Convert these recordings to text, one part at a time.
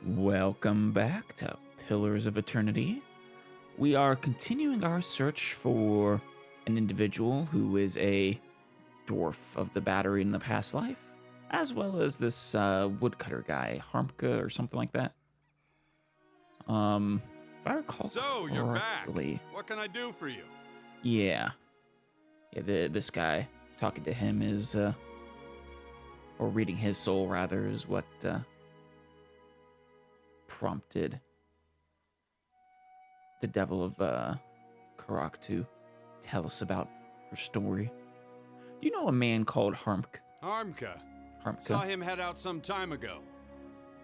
Welcome back to Pillars of Eternity. We are continuing our search for an individual who is a dwarf of the battery in the past life, as well as this woodcutter guy, Harmka or something like that. If I recall So, you're back. correctly, What can I do for you? yeah, this guy, talking to him is, or reading his soul rather, is what prompted the devil of Karak to tell us about her story. Do you know a man called Harmka. Harmka? Saw him head out some time ago.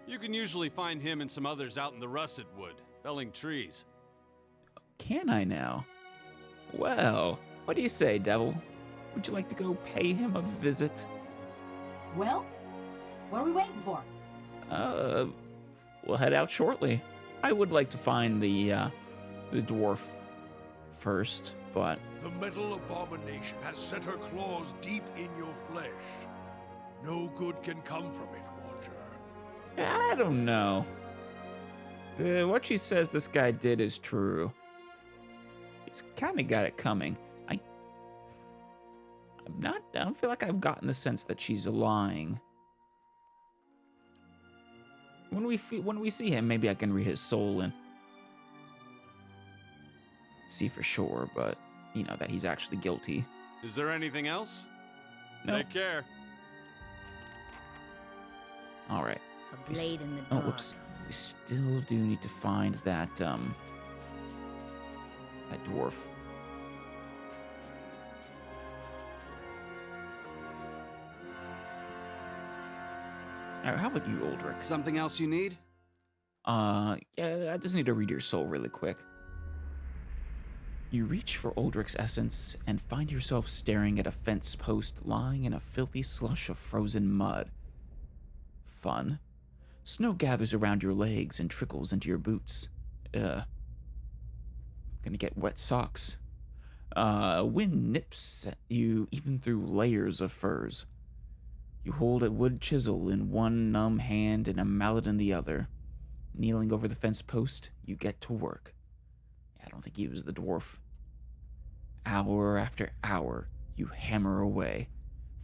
You can usually find him and some others out in the russet wood, felling trees. Can I now? Well, what do you say, devil? Would you like to go pay him a visit? Well, what are we waiting for? We'll head out shortly. I would like to find the dwarf first, but The metal abomination has set her claws deep in your flesh. No good can come from it, Watcher. I don't know. What she says this guy did is true. He's kind of got it coming. I don't feel like I've gotten the sense that she's lying. When we see him, maybe I can read his soul and see for sure, but you know that he's actually guilty. Is there anything else? No. Take care. All right. A blade in the Oh, dark. whoops. We still do need to find that that dwarf. All right, how about you, Uldric? Something else you need? Yeah, I just need to read your soul really quick. You reach for Uldric's essence and find yourself staring at a fence post lying in a filthy slush of frozen mud. Fun. Snow gathers around your legs and trickles into your boots. Gonna get wet socks. Wind nips at you even through layers of furs. You hold a wood chisel in one numb hand and a mallet in the other. Kneeling over the fence post, you get to work. I don't think he was the dwarf. Hour after hour, you hammer away,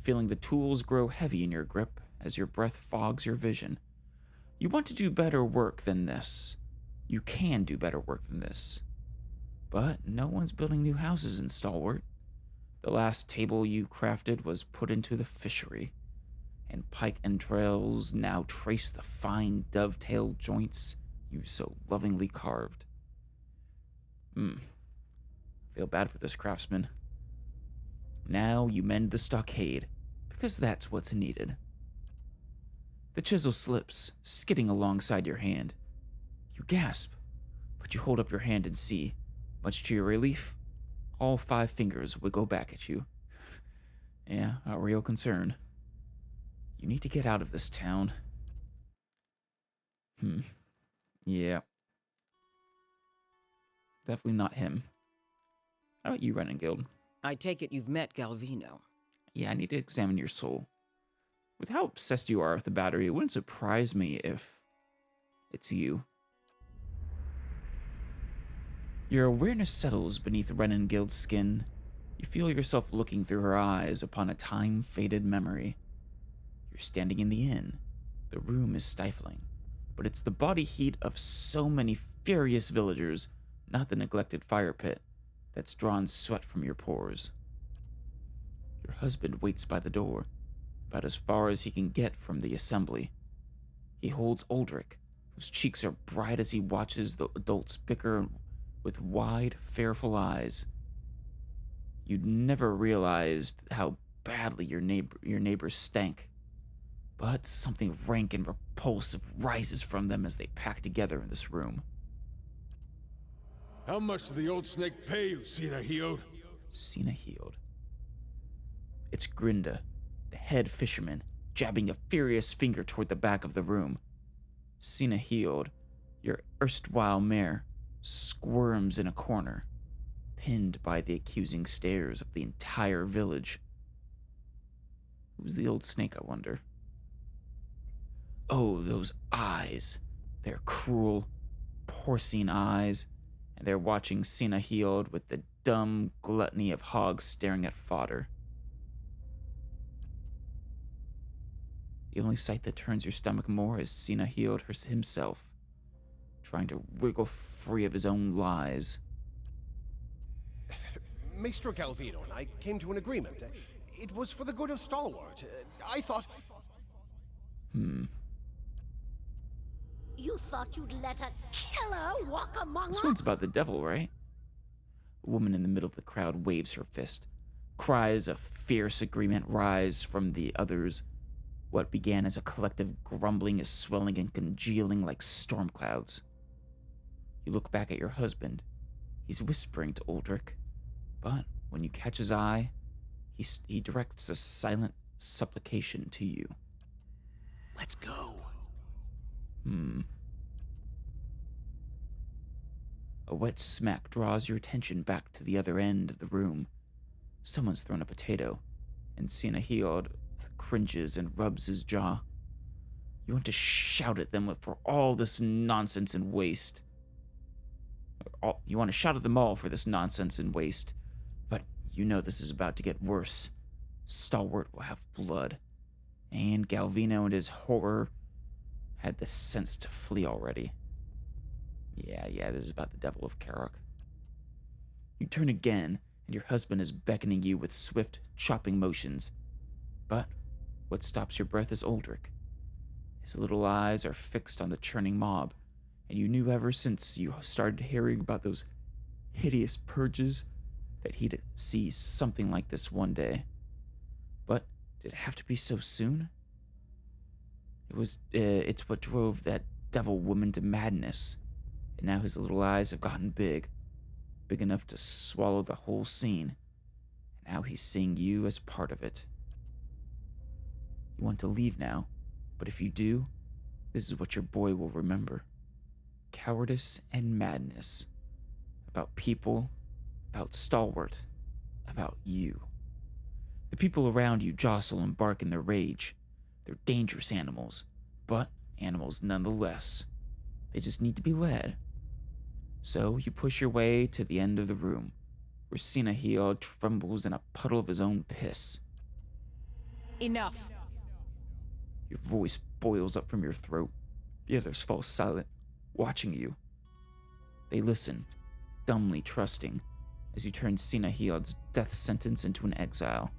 feeling the tools grow heavy in your grip as your breath fogs your vision. You want to do better work than this. You can do better work than this. But no one's building new houses in Stalwart. The last table you crafted was put into the fishery, and pike entrails now trace the fine dovetailed joints you so lovingly carved. Feel bad for this craftsman. Now you mend the stockade, because that's what's needed. The chisel slips, skidding alongside your hand. You gasp, but you hold up your hand and see, much to your relief, all 5 fingers wiggle back at you. Yeah, a real concern. You need to get out of this town. Yeah. Definitely not him. How about you, Renengild? I take it you've met Galvino. Yeah, I need to examine your soul. With how obsessed you are with the battery, it wouldn't surprise me if it's you. Your awareness settles beneath Renengild's skin. You feel yourself looking through her eyes upon a time-faded memory. You're standing in the inn. The room is stifling, but it's the body heat of so many furious villagers, not the neglected fire pit, that's drawn sweat from your pores. Your husband waits by the door, about as far as he can get from the assembly. He holds Uldric, whose cheeks are bright as he watches the adults bicker with wide, fearful eyes. You'd never realized how badly your neighbors stank, but something rank and repulsive rises from them as they pack together in this room. How much did the old snake pay you, Sina Healed? Sina Healed. It's Grinda, the head fisherman, jabbing a furious finger toward the back of the room. Sina Healed, your erstwhile mare, squirms in a corner, pinned by the accusing stares of the entire village. Who's the old snake, I wonder? Oh, those eyes. Their cruel, porcine eyes, and they're watching Sina Heald with the dumb gluttony of hogs staring at fodder. The only sight that turns your stomach more is Sina Heald himself, trying to wriggle free of his own lies. Maestro Galvino and I came to an agreement. It was for the good of Stalwart. I thought... You thought you'd let a killer walk among us? This one's about the devil, right? A woman in the middle of the crowd waves her fist. Cries of fierce agreement rise from the others. What began as a collective grumbling is swelling and congealing like storm clouds. You look back at your husband. He's whispering to Uldric, but when you catch his eye, he directs a silent supplication to you. Let's go. A wet smack draws your attention back to the other end of the room. Someone's thrown a potato, and Sina Heald cringes and rubs his jaw. You want to shout at them for all this nonsense and waste. You want to shout at them all for this nonsense and waste, but you know this is about to get worse. Stalwart will have blood, and Galvino and his horror had the sense to flee already. Yeah, this is about the devil of Karok. You turn again, and your husband is beckoning you with swift, chopping motions. But what stops your breath is Uldric. His little eyes are fixed on the churning mob, and you knew ever since you started hearing about those hideous purges that he'd see something like this one day. But did it have to be so soon? It's what drove that devil woman to madness, and now his little eyes have gotten big enough to swallow the whole scene. And now he's seeing you as part of it. You want to leave now, but if you do, this is what your boy will remember. Cowardice and madness. About people, about Stalwart, about you. The people around you jostle and bark in their rage. They're dangerous animals, but animals nonetheless. They just need to be led. So you push your way to the end of the room, where Sina Heald trembles in a puddle of his own piss. Enough. Your voice boils up from your throat. The others fall silent, watching you. They listen, dumbly trusting, as you turn Sina Heald's death sentence into an exile.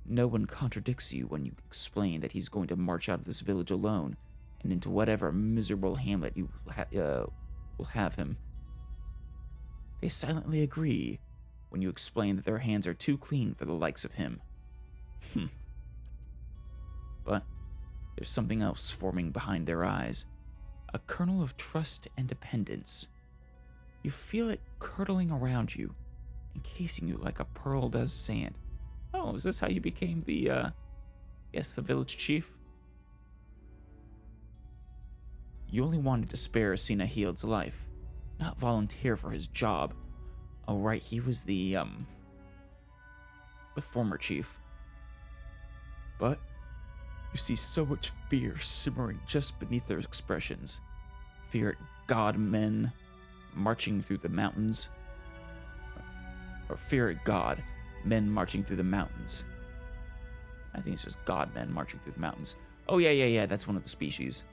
No one contradicts you when you explain that he's going to march out of this village alone and into whatever miserable hamlet you will have him. They silently agree when you explain that their hands are too clean for the likes of him. But there's something else forming behind their eyes, a kernel of trust and dependence. You feel it curdling around you, encasing you like a pearl does sand. Oh, is this how you became the village chief? You only wanted to spare Sina Heald's life, not volunteer for his job. Oh, right, he was the former chief. But you see so much fear simmering just beneath their expressions. Fear at god men marching through the mountains. Or fear at God, men marching through the mountains. I think it's just god men marching through the mountains. Oh, yeah, that's one of the species.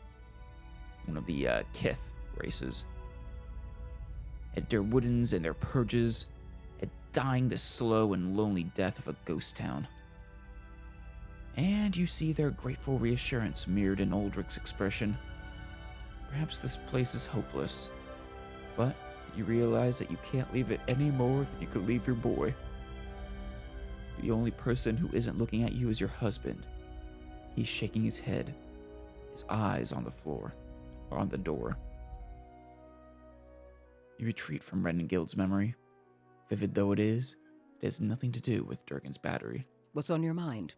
One of the Kith races. At their woodens and their purges, at dying the slow and lonely death of a ghost town. And you see their grateful reassurance mirrored in Uldric's expression. Perhaps this place is hopeless, but you realize that you can't leave it any more than you could leave your boy. The only person who isn't looking at you is your husband. He's shaking his head, his eyes on the floor, or on the door. You retreat from Renengild's memory. Vivid though it has nothing to do with Durgan's battery. What's on your mind?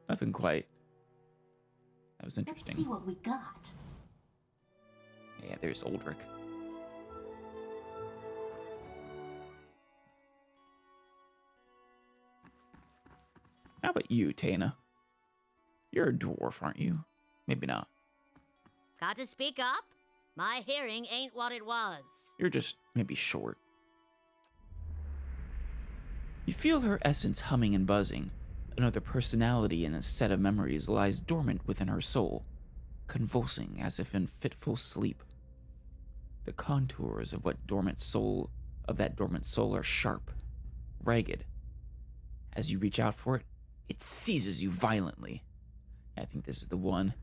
Nothing quite. That was interesting. Let's see what we got. Yeah, there's Uldric. How about you, Tana? You're a dwarf, aren't you? Maybe not. Got to speak up? My hearing ain't what it was. You're just maybe short. You feel her essence humming and buzzing. Another personality in a set of memories lies dormant within her soul, convulsing as if in fitful sleep. The contours of that dormant soul are sharp, ragged. As you reach out for it, it seizes you violently. I think this is the one.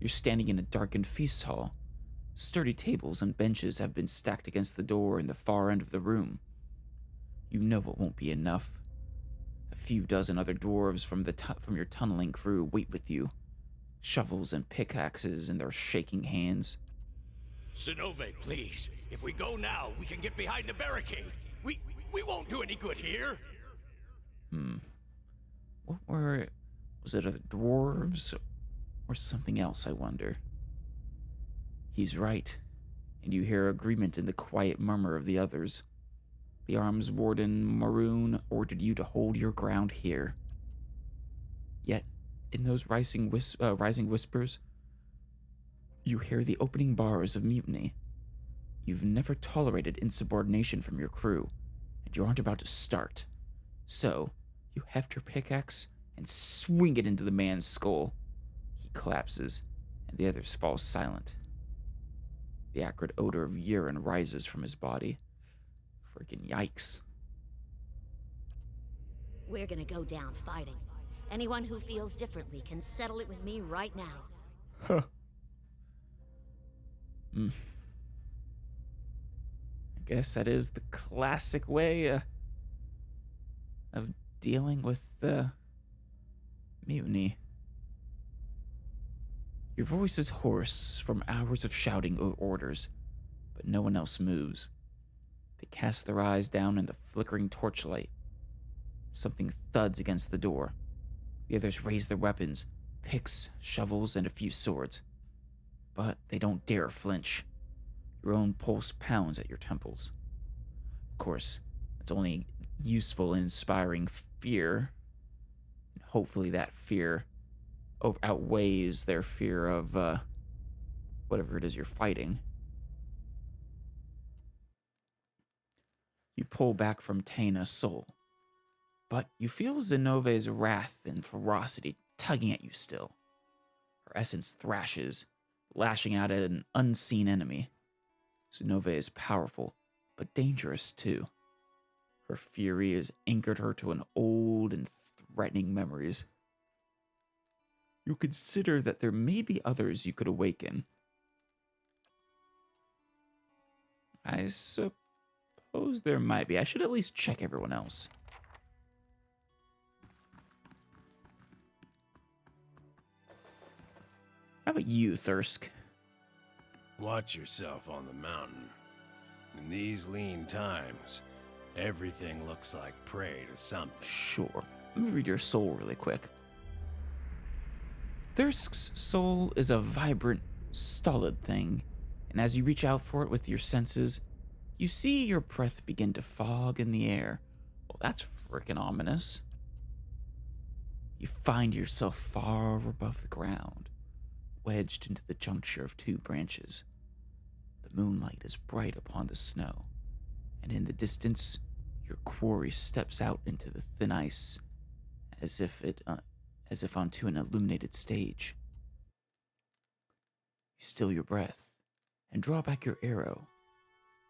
You're standing in a darkened feast hall. Sturdy tables and benches have been stacked against the door in the far end of the room. You know it won't be enough. A few dozen other dwarves from your tunneling crew wait with you, shovels and pickaxes in their shaking hands. Sinove, please. If we go now, we can get behind the barricade. We won't do any good here. Was it other dwarves or something else, I wonder? He's right, and you hear agreement in the quiet murmur of the others. The arms warden Maroon ordered you to hold your ground here. Yet, in those rising whispers, you hear the opening bars of mutiny. You've never tolerated insubordination from your crew, and you aren't about to start. So, you heft your pickaxe and swing it into the man's skull. He collapses, and the others fall silent. The acrid odor of urine rises from his body. Freaking yikes. We're gonna go down fighting. Anyone who feels differently can settle it with me right now. I guess that is the classic way of dealing with mutiny. Your voice is hoarse from hours of shouting orders, but no one else moves. They cast their eyes down in the flickering torchlight. Something thuds against the door. The others raise their weapons, picks, shovels, and a few swords. But they don't dare flinch. Your own pulse pounds at your temples. Of course, it's only useful in inspiring fear. Hopefully that fear outweighs their fear of whatever it is you're fighting. You pull back from Taina's soul, but you feel Zenove's wrath and ferocity tugging at you still. Her essence thrashes, lashing out at an unseen enemy. Zenove is powerful, but dangerous too. Her fury has anchored her to an old and threatening memories. You consider that there may be others you could awaken. I suppose there might be. I should at least check everyone else. How about you, Thirsk? Watch yourself on the mountain. In these lean times, everything looks like prey to something. Sure. Let me read your soul really quick. Thirsk's soul is a vibrant, stolid thing, and as you reach out for it with your senses, you see your breath begin to fog in the air. Well, that's frickin' ominous. You find yourself far above the ground, wedged into the juncture of two branches. The moonlight is bright upon the snow, and in the distance, your quarry steps out into the thin ice, as if onto an illuminated stage. You still your breath and draw back your arrow.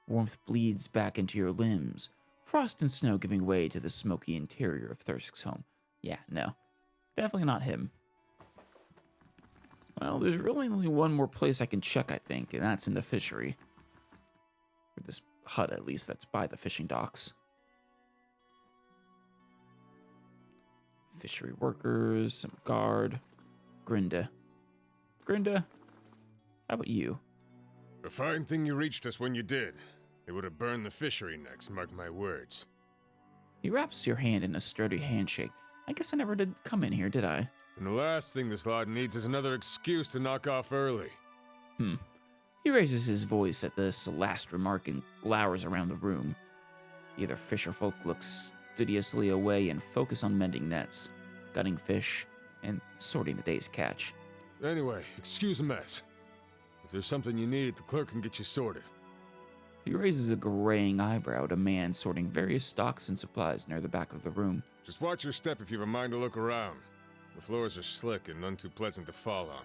Warmth bleeds back into your limbs, frost and snow giving way to the smoky interior of Thirsk's home. Yeah, no, definitely not him. Well, there's really only one more place I can check, I think, and that's in the fishery. Or this hut, at least, that's by the fishing docks. Fishery workers, some guard. Grinda. Grinda, how about you? A fine thing you reached us when you did. They would have burned the fishery next, mark my words. He wraps your hand in a sturdy handshake. I guess I never did come in here, did I? And the last thing this lot needs is another excuse to knock off early. He raises his voice at this last remark and glowers around the room. The other fisherfolk look studiously away and focus on mending nets, gutting fish, and sorting the day's catch. Anyway, excuse the mess. If there's something you need, the clerk can get you sorted. He raises a graying eyebrow at a man sorting various stocks and supplies near the back of the room. Just watch your step if you have a mind to look around. The floors are slick and none too pleasant to fall on.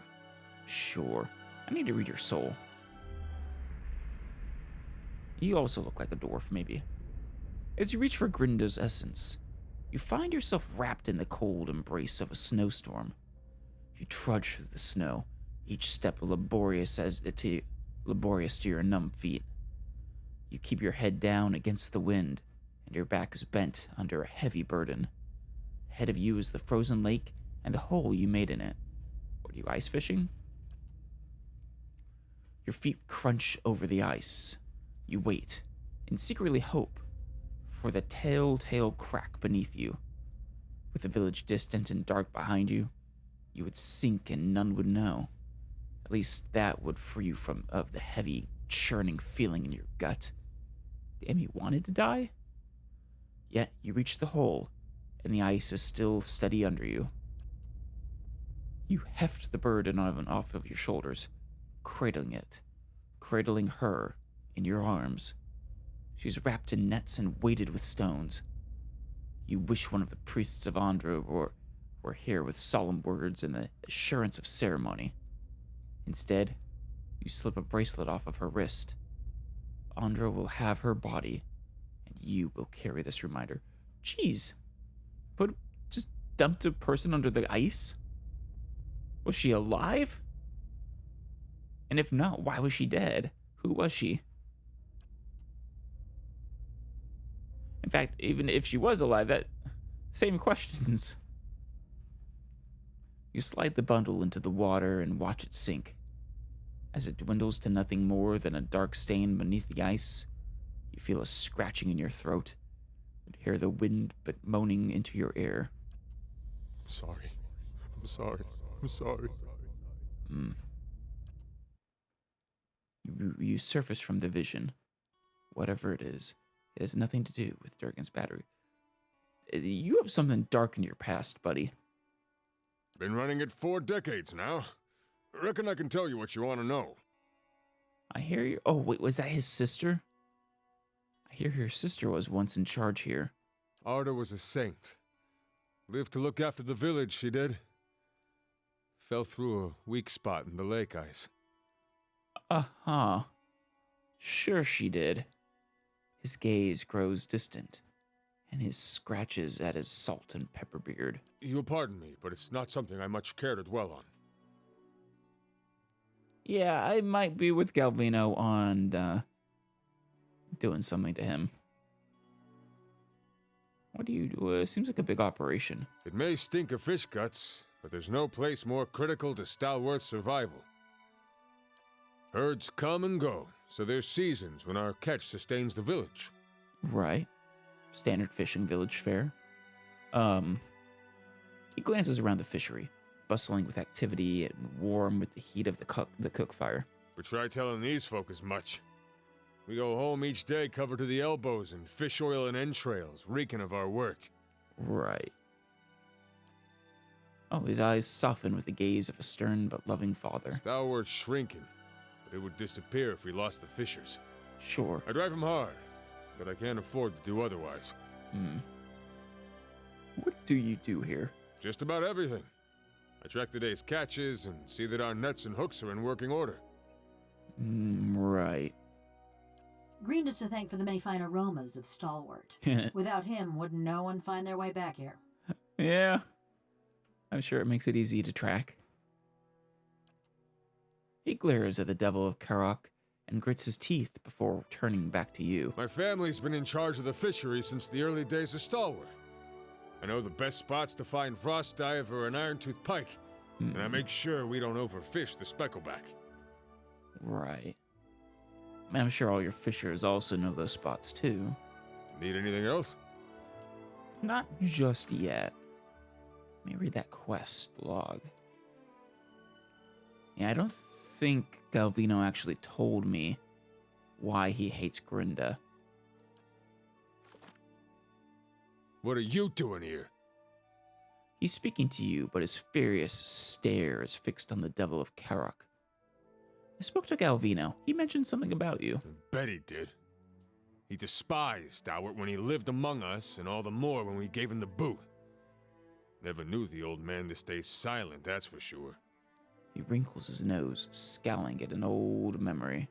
Sure. I need to read your soul. You also look like a dwarf, maybe. As you reach for Grinda's essence, you find yourself wrapped in the cold embrace of a snowstorm. You trudge through the snow, each step laborious to your numb feet. You keep your head down against the wind, and your back is bent under a heavy burden. Ahead of you is the frozen lake and the hole you made in it. What are you, ice fishing? Your feet crunch over the ice. You wait, and secretly hope for the telltale crack beneath you. With the village distant and dark behind you, you would sink and none would know. At least that would free you of the heavy, churning feeling in your gut. Damn, you wanted to die? Yet you reach the hole, and the ice is still steady under you. You heft the burden off of your shoulders, cradling her in your arms. She's wrapped in nets and weighted with stones. You wish one of the priests of Andra were here with solemn words and the assurance of ceremony. Instead, you slip a bracelet off of her wrist. Andra will have her body, and you will carry this reminder. Jeez, just dumped a person under the ice? Was she alive? And if not, why was she dead? Who was she? In fact, even if she was alive, that same questions. You slide the bundle into the water and watch it sink. As it dwindles to nothing more than a dark stain beneath the ice, you feel a scratching in your throat and hear the wind moaning into your ear. I'm sorry. I'm sorry. I'm sorry. You surface from the vision. Whatever it has nothing to do with Durgan's battery. You have something dark in your past, buddy. Been running it 4 decades now. Reckon I can tell you what you want to know. I hear you. Oh, wait, was that his sister? I hear her sister was once in charge here. Arda was a saint. Lived to look after the village, she did. Fell through a weak spot in the lake ice. Uh-huh. Sure she did. His gaze grows distant, and his scratches at his salt and pepper beard. You'll pardon me, but it's not something I much care to dwell on. Yeah, I might be with Galvino on, doing something to him. What do you do? It seems like a big operation. It may stink of fish guts, but there's no place more critical to stalwart survival. Herds come and go, so there's seasons when our catch sustains the village. Right. Standard fishing village fare. He glances around the fishery, bustling with activity and warm with the heat of the cook fire. But try telling these folk as much. We go home each day covered to the elbows in fish oil and entrails, reeking of our work. Right. Oh, his eyes soften with the gaze of a stern but loving father. Stalwart's shrinking, but it would disappear if we lost the fishers. Sure. I drive him hard, but I can't afford to do otherwise. What do you do here? Just about everything. I track the day's catches and see that our nets and hooks are in working order. Right. Green is to thank for the many fine aromas of Stalwart. Without him, would no one find their way back here? Yeah. I'm sure it makes it easy to track. He glares at the devil of Karok and grits his teeth before turning back to you. My family's been in charge of the fishery since the early days of Stalwart. I know the best spots to find frost diver and iron-toothed pike, and I make sure we don't overfish the speckleback. Right. I'm sure all your fishers also know those spots too. Need anything else? Not just yet. Let me read that quest log. Yeah, I don't think Galvino actually told me why he hates Grinda. What are you doing here? He's speaking to you, but his furious stare is fixed on the devil of Karok. I spoke to Galvino. He mentioned something about you. Bet he did. He despised Albert when he lived among us, and all the more when we gave him the boot. Never knew the old man to stay silent, that's for sure. He wrinkles his nose, scowling at an old memory.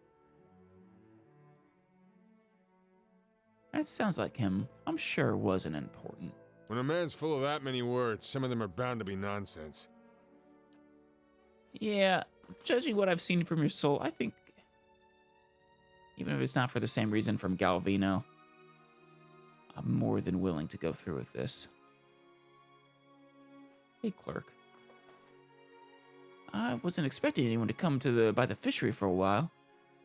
That sounds like him. I'm sure it wasn't important. When a man's full of that many words, some of them are bound to be nonsense. Yeah, judging what I've seen from your soul, I think, even if it's not for the same reason from Galvino, I'm more than willing to go through with this. Hey, clerk. I wasn't expecting anyone to come by the fishery for a while.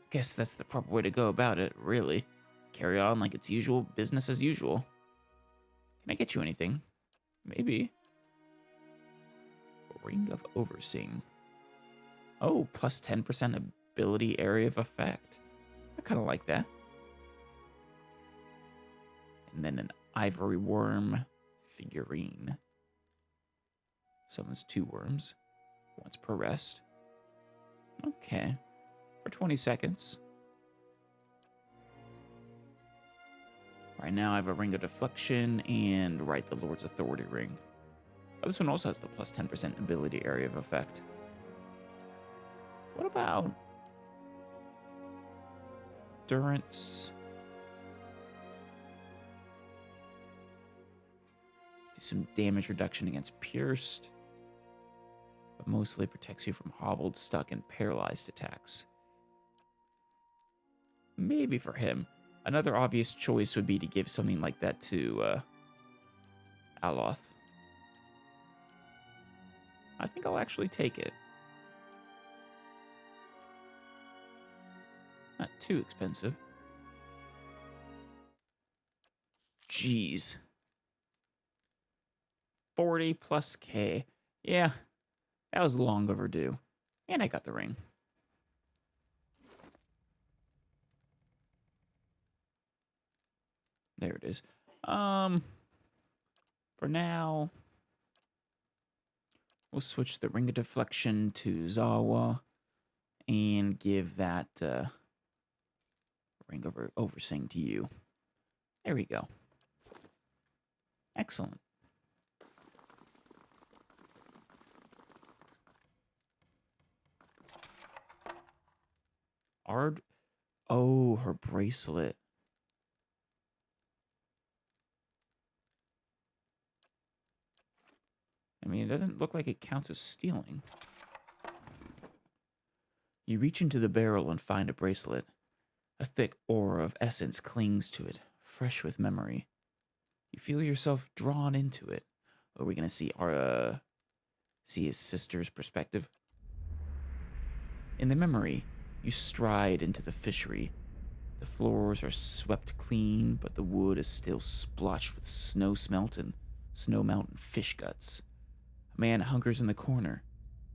Guess that's the proper way to go about it, really. Carry on like it's usual, business as usual. Can I get you anything? Maybe. Ring of Overseeing. Oh, plus 10% ability area of effect. I kind of like that. And then an ivory worm figurine. Summons 2 worms. Once per rest. Okay. For 20 seconds. Right now I have a Ring of Deflection and the Lord's Authority Ring. Oh, this one also has the plus 10% ability area of effect. What about Endurance? Do some damage reduction against Pierced, but mostly protects you from hobbled, stuck, and paralyzed attacks. Maybe for him. Another obvious choice would be to give something like that to Aloth. I think I'll actually take it. Not too expensive. Jeez. 40 plus K. Yeah, that was long overdue. And I got the ring. There it is. For now, we'll switch the Ring of Deflection to Zawa and give that Ring of Overseeing to you. There we go. Excellent. Ard. Oh, her bracelet. I mean, it doesn't look like it counts as stealing. You reach into the barrel and find a bracelet. A thick aura of essence clings to it, fresh with memory. You feel yourself drawn into it. Are we gonna see his sister's perspective? In the memory, you stride into the fishery. The floors are swept clean, but the wood is still splotched with snow mountain fish guts. A man hunkers in the corner,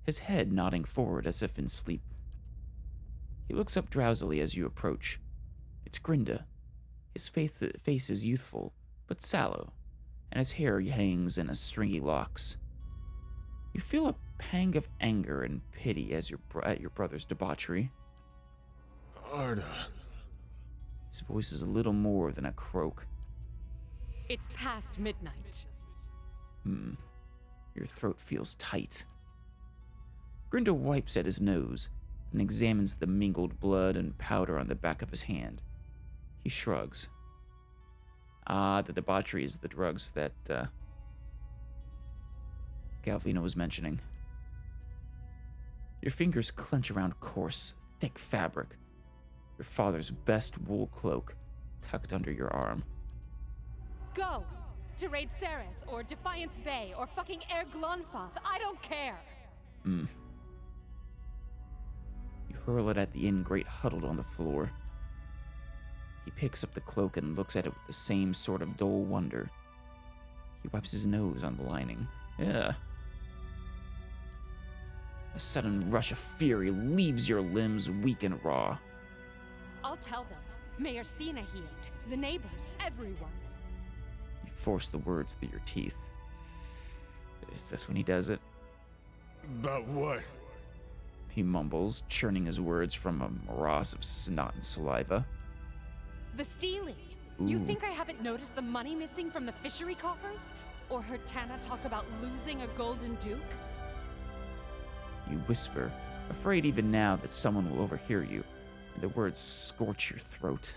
his head nodding forward as if in sleep. He looks up drowsily as you approach. It's Grinda. His face is youthful, but sallow, and his hair hangs in stringy locks. You feel a pang of anger and pity at your brother's debauchery. Arda. His voice is a little more than a croak. It's past midnight. Your throat feels tight. Grinda wipes at his nose and examines the mingled blood and powder on the back of his hand. He shrugs. The debauchery is the drugs that Galvino was mentioning. Your fingers clench around coarse, thick fabric. Your father's best wool cloak tucked under your arm. Go! To raid Ceres, or Defiance Bay, or fucking Air Glonfoth. I don't care! You hurl it at the ingrate huddled on the floor. He picks up the cloak and looks at it with the same sort of dull wonder. He wipes his nose on the lining. Yeah. A sudden rush of fury leaves your limbs weak and raw. I'll tell them. Mayor Sina healed. The neighbors, everyone. You force the words through your teeth. Is this when he does it? About what? He mumbles, churning his words from a morass of snot and saliva. The stealing. Ooh. You think I haven't noticed the money missing from the fishery coffers? Or heard Tana talk about losing a golden duke? You whisper, afraid even now that someone will overhear you, and the words scorch your throat.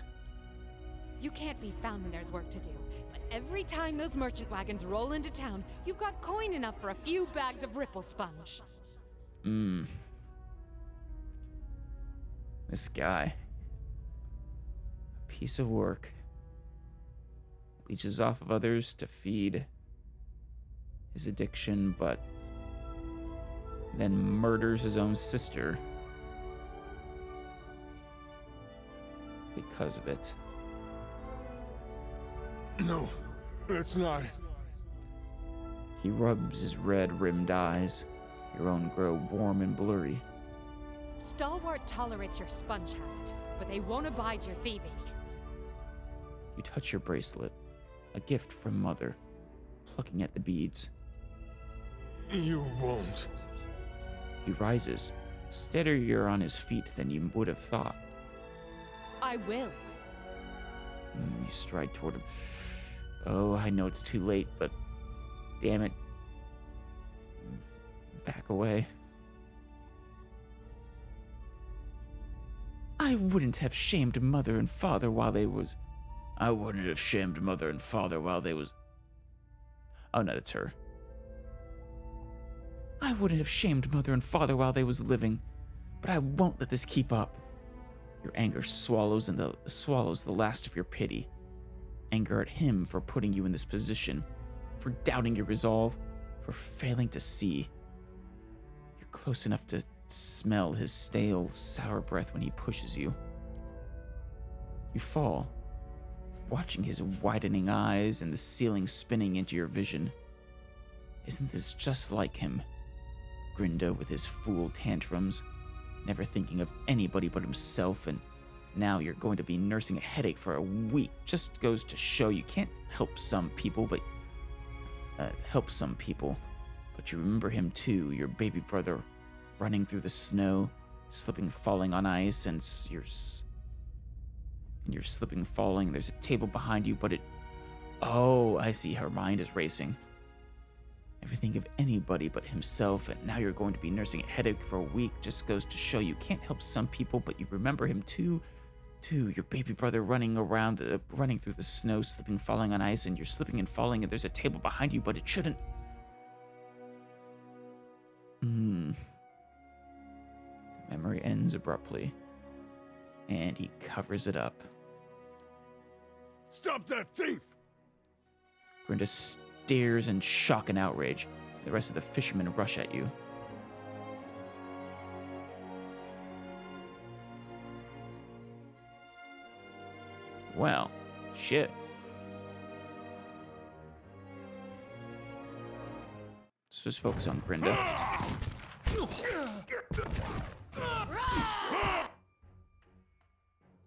You can't be found when there's work to do, but every time those merchant wagons roll into town, you've got coin enough for a few bags of ripple sponge. This guy. A piece of work. Leeches off of others to feed his addiction, but then murders his own sister because of it. No, that's not. He rubs his red-rimmed eyes. Your own grow warm and blurry. Stalwart tolerates your sponge habit, but they won't abide your thieving. You touch your bracelet, a gift from Mother, plucking at the beads. You won't. He rises, steadier on his feet than you would have thought. I will. You stride toward him. Oh, I know it's too late, but damn it. Back away. I wouldn't have shamed mother and father while they was... I wouldn't have shamed mother and father while they was... Oh, no, that's her. I wouldn't have shamed mother and father while they was living, but I won't let this keep up. Your anger swallows the last of your pity. Anger at him for putting you in this position, for doubting your resolve, for failing to see. You're close enough to smell his stale, sour breath when he pushes you. You fall, watching his widening eyes and the ceiling spinning into your vision. Isn't this just like him? Grinda with his fool tantrums, never thinking of anybody but himself, and now you're going to be nursing a headache for a week. Just goes to show you can't help some people, but you remember him too, your baby brother running through the snow, slipping, falling on ice, and you're slipping, falling, there's a table behind you, but it... Oh, I see, her mind is racing. Never think of anybody but himself, and now you're going to be nursing a headache for a week. Just goes to show you can't help some people, but you remember him too, your baby brother running through the snow, slipping, falling on ice, and you're slipping and falling, and there's a table behind you, but it shouldn't... Memory ends abruptly, and he covers it up. Stop that thief! Grinda stares in shock and outrage. The rest of the fishermen rush at you. Well, shit. Let's just focus on Grinda.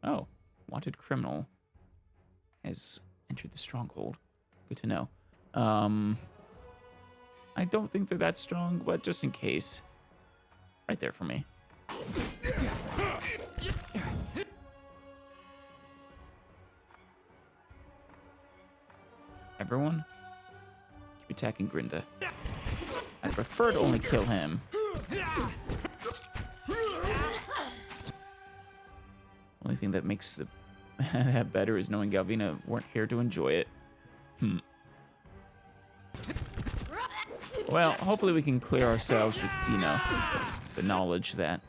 Oh, wanted criminal has entered the stronghold. Good to know. I don't think they're that strong, but just in case. Right there for me. Everyone, keep attacking Grinda. I prefer to only kill him. Only thing that makes that better is knowing Galvina weren't here to enjoy it. Well, hopefully we can clear ourselves with, the knowledge that,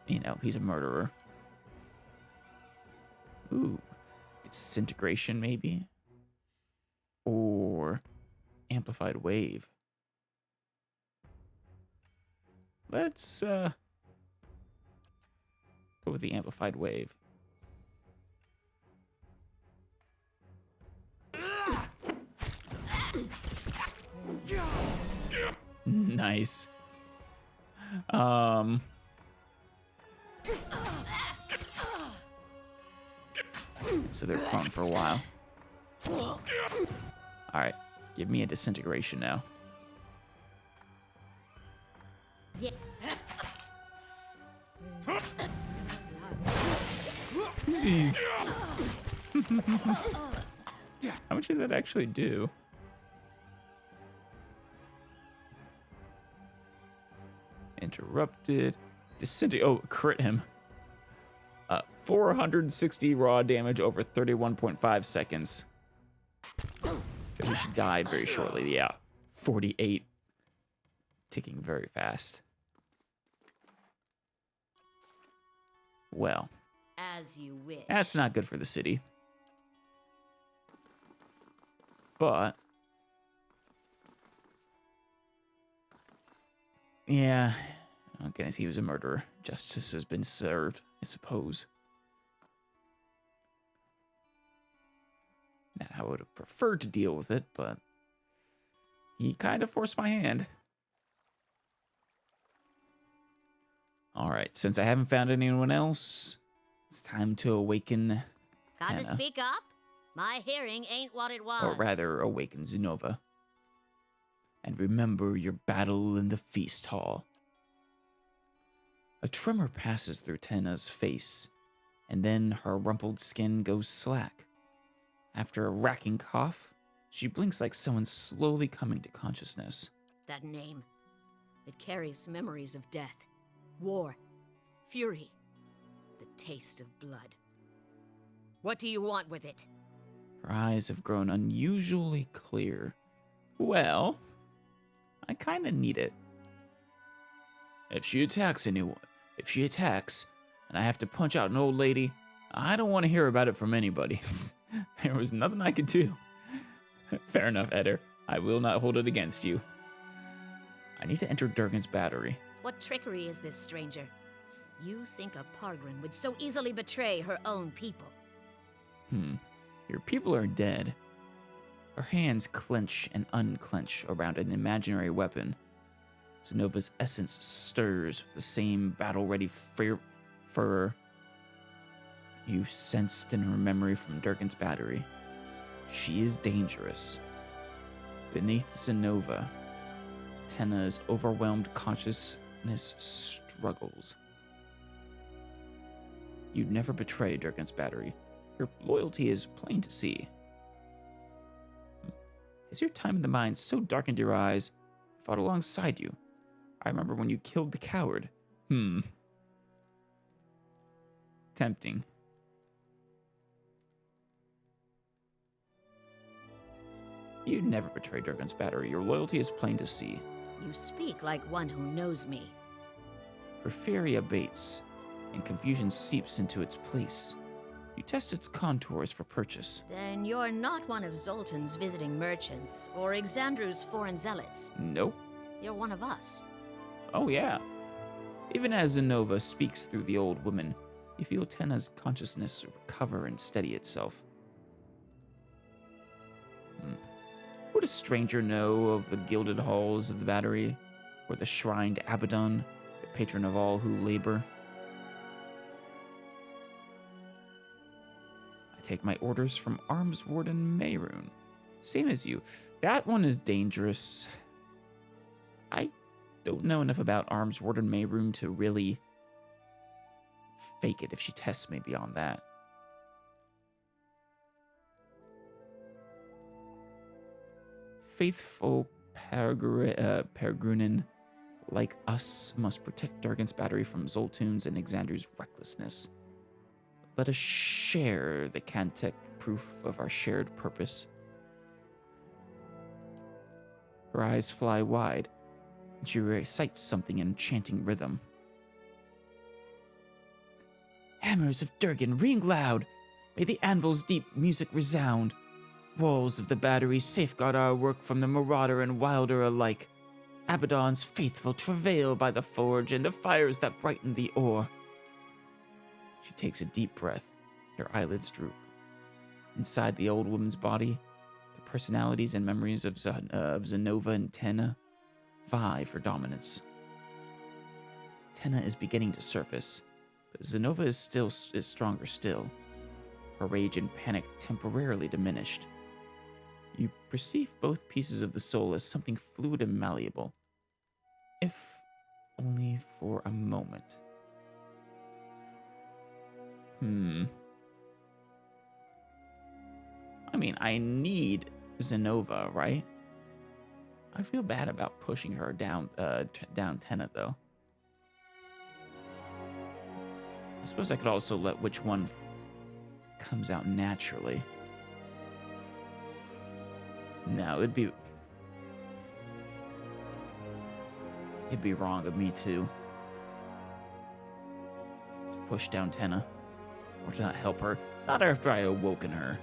he's a murderer. Ooh, disintegration maybe? Or amplified wave. Let's, go with the amplified wave. Nice. So they're prone for a while. Alright, give me a disintegration now. Yeah. Jeez. How much did that actually do? Interrupted. Disintegrate. Oh, crit him. 460 raw damage over 31.5 seconds. He should die very shortly. Yeah. 48. Ticking very fast. Well. As you wish. That's not good for the city. But yeah, I guess he was a murderer. Justice has been served, I suppose. Not how I would have preferred to deal with it, but he kind of forced my hand. All right, since I haven't found anyone else, it's time to awaken Got to Tenna. speak up? My hearing ain't what it was. Or rather, awaken Zenova. And remember your battle in the feast hall. A tremor passes through Tenna's face, and then her rumpled skin goes slack. After a racking cough, she blinks like someone slowly coming to consciousness. That name. It carries memories of death, war, fury, the taste of blood. What do you want with it? Her eyes have grown unusually clear. Well, I kinda need it. If she attacks anyone, and I have to punch out an old lady, I don't want to hear about it from anybody. There was nothing I could do. Fair enough, Eder. I will not hold it against you. I need to enter Durgan's battery. What trickery is this, stranger? You think a Pargrin would so easily betray her own people? Your people are dead. Her hands clench and unclench around an imaginary weapon. Zenova's essence stirs with the same battle-ready fervor you sensed in her memory from Durgan's battery. She is dangerous. Beneath Zenova, Tenna's overwhelmed consciousness struggles. You'd never betray Durgan's battery. Your loyalty is plain to see. Has your time in the mines so darkened your eyes? I fought alongside you. I remember when you killed the coward. Tempting. You'd never betray Durgan's battery. Your loyalty is plain to see. You speak like one who knows me. Her fury abates, and confusion seeps into its place. You test its contours for purchase. Then you're not one of Zoltan's visiting merchants, or Exandru's foreign zealots. Nope. You're one of us. Oh yeah. Even as Zenova speaks through the old woman, you feel Tenna's consciousness recover and steady itself. Would a stranger know of the gilded halls of the battery, or the shrined Abaddon, the patron of all who labor? I take my orders from Arms Warden Mayroon. Same as you. That one is dangerous. I don't know enough about Arms Warden Mayroon to really fake it if she tests me beyond that. Faithful Peregrunin like us must protect Durgan's battery from Zoltun's and Exandru's recklessness. Let us share the Cantek proof of our shared purpose. Her eyes fly wide, and she recites something in enchanting rhythm. Hammers of Durgan ring loud! May the anvil's deep music resound! Walls of the battery safeguard our work from the marauder and wilder alike. Abaddon's faithful travail by the forge and the fires that brighten the ore. She takes a deep breath. Her eyelids droop. Inside the old woman's body, the personalities and memories of Zenova and Tenna vie for dominance. Tenna is beginning to surface, but Zenova is stronger still. Her rage and panic temporarily diminished. You perceive both pieces of the soul as something fluid and malleable. If only for a moment. I mean, I need Zenova, right? I feel bad about pushing her down Tenna, though. I suppose I could also let which one comes out naturally. No, it'd be wrong of me to push down Tenna, or to not help her. Not after I awakened her.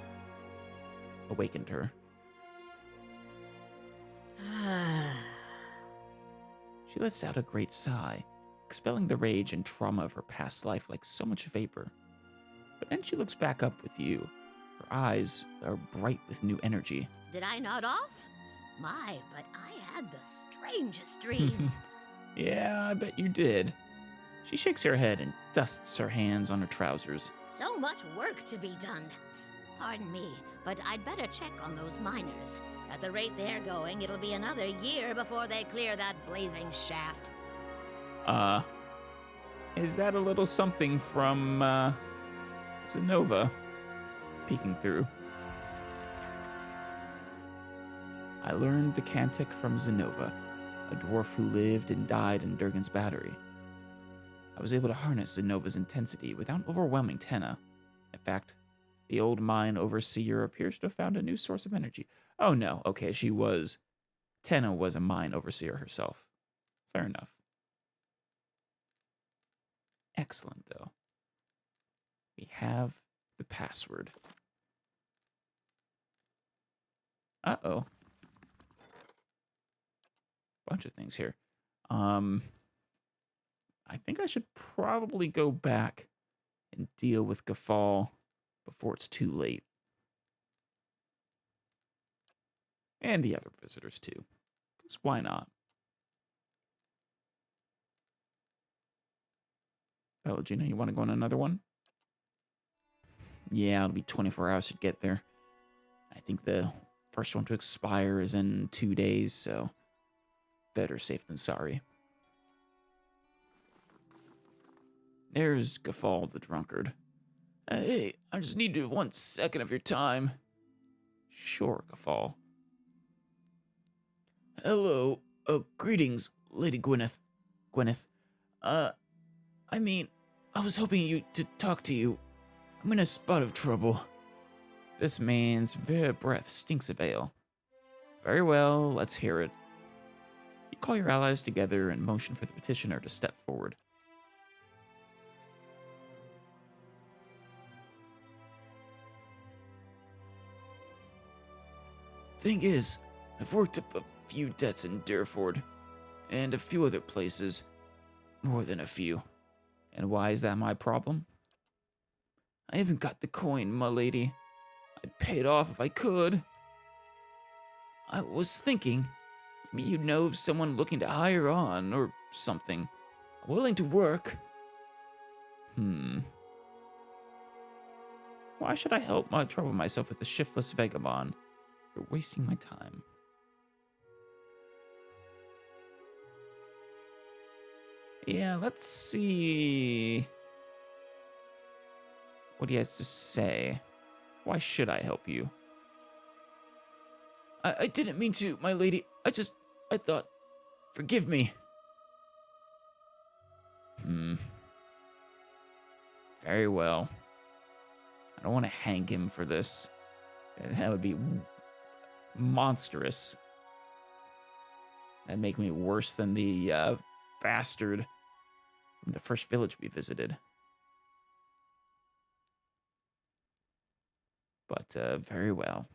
She lets out a great sigh, expelling the rage and trauma of her past life like so much vapor. But then she looks back up with you. Her eyes are bright with new energy. Did I nod off? My, but I had the strangest dream. Yeah, I bet you did. She shakes her head and dusts her hands on her trousers. So much work to be done. Pardon me, but I'd better check on those miners. At the rate they're going, it'll be another year before they clear that blazing shaft. Is that a little something from, Zenova? Peeking through. I learned the cantic from Zenova, a dwarf who lived and died in Durgan's battery. I was able to harness Zenova's intensity without overwhelming Tenna. In fact, the old mine overseer appears to have found a new source of energy. Oh no, okay, Tenna was a mine overseer herself. Fair enough. Excellent, though. We have the password. Uh-oh. Bunch of things here. I think I should probably go back and deal with Gafal before it's too late. And the other visitors, too. Because why not? Pelagina, you want to go on another one? Yeah, it'll be 24 hours to get there. I think the first one to expire is in 2 days, so better safe than sorry. There's Gafal the drunkard. Hey, I just need 1 second of your time. Sure, Gafal. Hello. Greetings, Lady Gwyneth. I mean, I was hoping to talk to you. I'm in a spot of trouble. This man's very breath stinks of ale. Very well, let's hear it. You call your allies together and motion for the petitioner to step forward. Thing is, I've worked up a few debts in Durford, and a few other places. More than a few. And why is that my problem? I haven't got the coin, my lady. I'd pay it off if I could. I was thinking, maybe you'd know of someone looking to hire on, or something. Willing to work. Why should I trouble myself with the shiftless vagabond? You're wasting my time. Yeah, let's see what he has to say. Why should I help you? I didn't mean to, my lady. I thought, forgive me. Very well. I don't want to hang him for this. That would be monstrous. That'd make me worse than the bastard from the first village we visited. But, very well.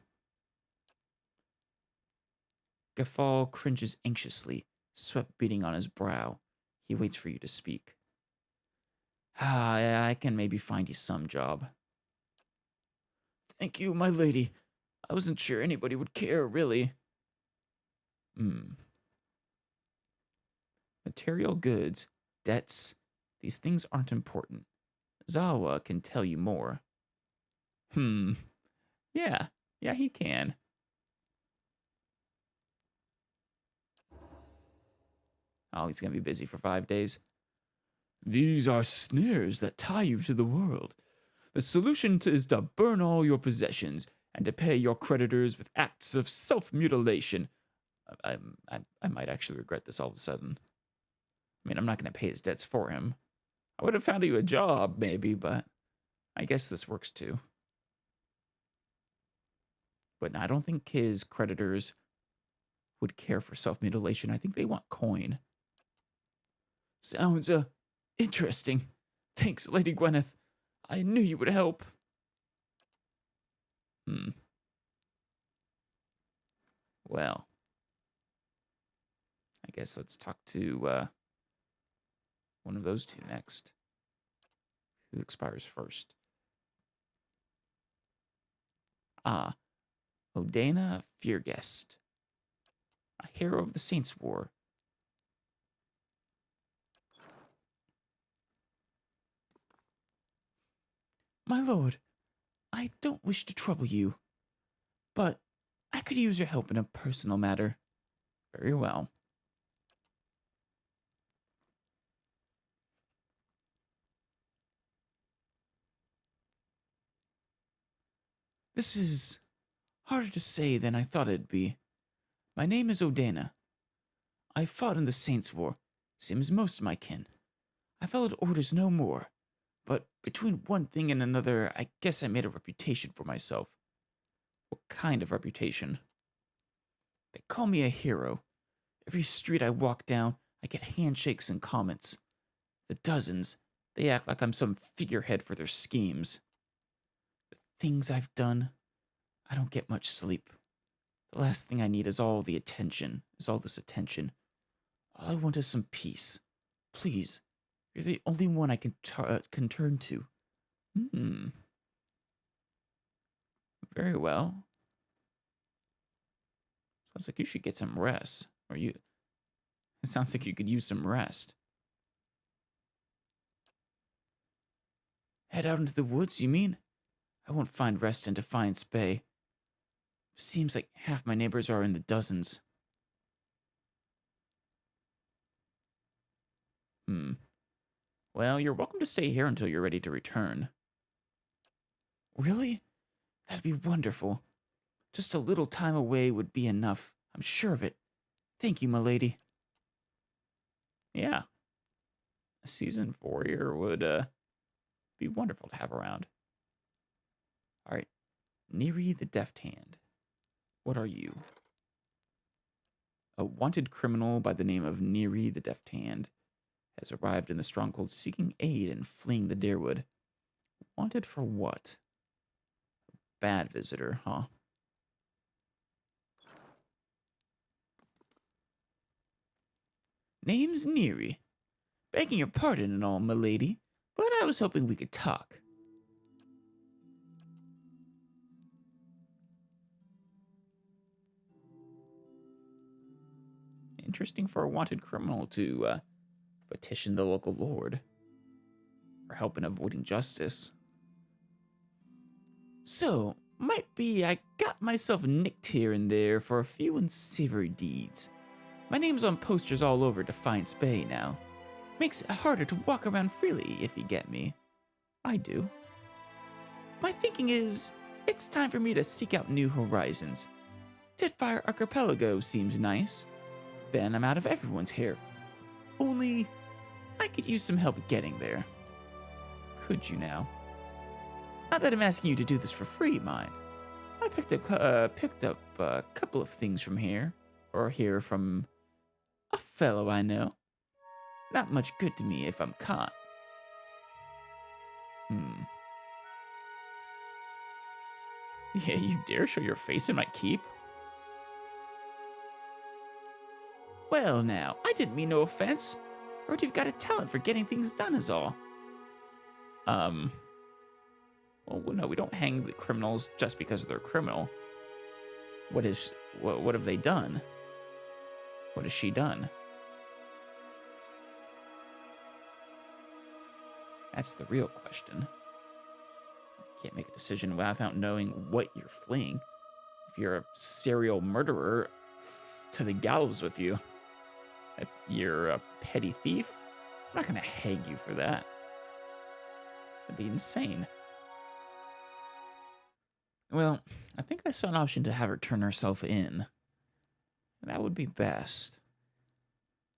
Gafal cringes anxiously, sweat beating on his brow. He waits for you to speak. I can maybe find you some job. Thank you, my lady. I wasn't sure anybody would care, really. Material goods, debts, these things aren't important. Zawa can tell you more. Yeah, he can. Oh, he's going to be busy for 5 days. These are snares that tie you to the world. The solution is to burn all your possessions and to pay your creditors with acts of self-mutilation. I might actually regret this all of a sudden. I mean, I'm not going to pay his debts for him. I would have found you a job, maybe, but I guess this works too. But I don't think his creditors would care for self-mutilation. I think they want coin. Sounds, interesting. Thanks, Lady Gwyneth. I knew you would help. Well, I guess let's talk to one of those two next. Who expires first? Odana Fearguest, a hero of the Saints' War. My lord, I don't wish to trouble you, but I could use your help in a personal matter. Very well. This is harder to say than I thought it'd be. My name is Odana. I fought in the Saints' War, same as most of my kin. I followed orders no more. But between one thing and another, I guess I made a reputation for myself. What kind of reputation? They call me a hero. Every street I walk down, I get handshakes and comments. The dozens, they act like I'm some figurehead for their schemes. The things I've done, I don't get much sleep. The last thing I need is all this attention. All I want is some peace. Please. You're the only one I can turn to. Very well. Sounds like you should get some rest. It sounds like you could use some rest. Head out into the woods, you mean? I won't find rest in Defiance Bay. Seems like half my neighbors are in the dozens. Well, you're welcome to stay here until you're ready to return. Really? That'd be wonderful. Just a little time away would be enough. I'm sure of it. Thank you, milady. Yeah. A seasoned warrior would, be wonderful to have around. All right. Neri the Deft Hand. What are you? A wanted criminal by the name of Neri the Deft Hand has arrived in the stronghold seeking aid in fleeing the Darewood. Wanted for what? Bad visitor, huh? Name's Neri. Begging your pardon and all, milady, but I was hoping we could talk. Interesting for a wanted criminal to, petition the local lord for help in avoiding justice. So, might be I got myself nicked here and there for a few unsavory deeds. My name's on posters all over Defiance Bay now. Makes it harder to walk around freely, if you get me. I do. My thinking is, it's time for me to seek out new horizons. Deadfire Archipelago seems nice. Then I'm out of everyone's hair. Only, I could use some help getting there. Could you now? Not that I'm asking you to do this for free, mind. I picked up a couple of things from here, or here from a fellow I know. Not much good to me if I'm caught. Yeah, you dare show your face in my keep? Well now, I didn't mean no offense. Heard you've got a talent for getting things done is all. Well, no, we don't hang the criminals just because they're criminal. What have they done? What has she done? That's the real question. I can't make a decision without knowing what you're fleeing. If you're a serial murderer, to the gallows with you. If you're a petty thief, I'm not going to hang you for that. That'd be insane. Well, I think I saw an option to have her turn herself in. That would be best.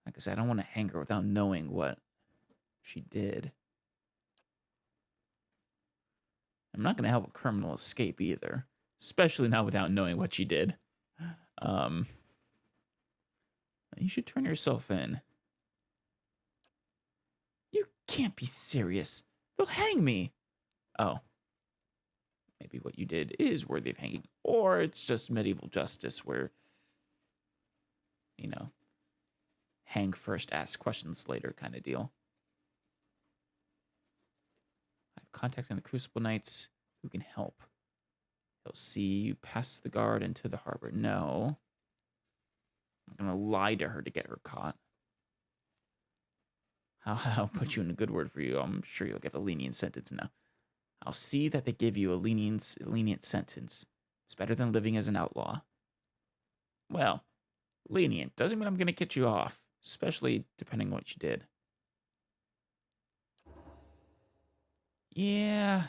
Like I said, I don't want to hang her without knowing what she did. I'm not going to help a criminal escape either. Especially not without knowing what she did. You should turn yourself in. You can't be serious. They'll hang me. Oh. Maybe what you did is worthy of hanging. Or it's just medieval justice where, you know, hang first, ask questions later kind of deal. I have contacted the Crucible Knights who can help. They'll see you pass the guard into the harbor. No. I'm going to lie to her to get her caught. I'll put you in a good word for you. I'm sure you'll get a lenient sentence now. I'll see that they give you a lenient sentence. It's better than living as an outlaw. Well, lenient doesn't mean I'm going to get you off, especially depending on what you did. Yeah,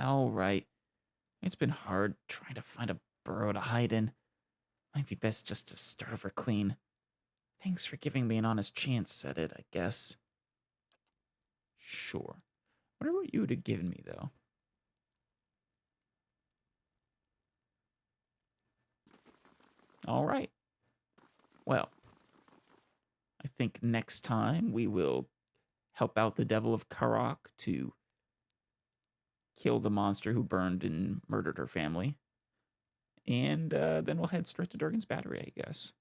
all right. It's been hard trying to find a burrow to hide in. Might be best just to start over clean. Thanks for giving me an honest chance at it, I guess. Sure. Wonder what you would have given me, though. All right. Well, I think next time we will help out the Devil of Karok to kill the monster who burned and murdered her family. And then we'll head straight to Durgan's Battery, I guess.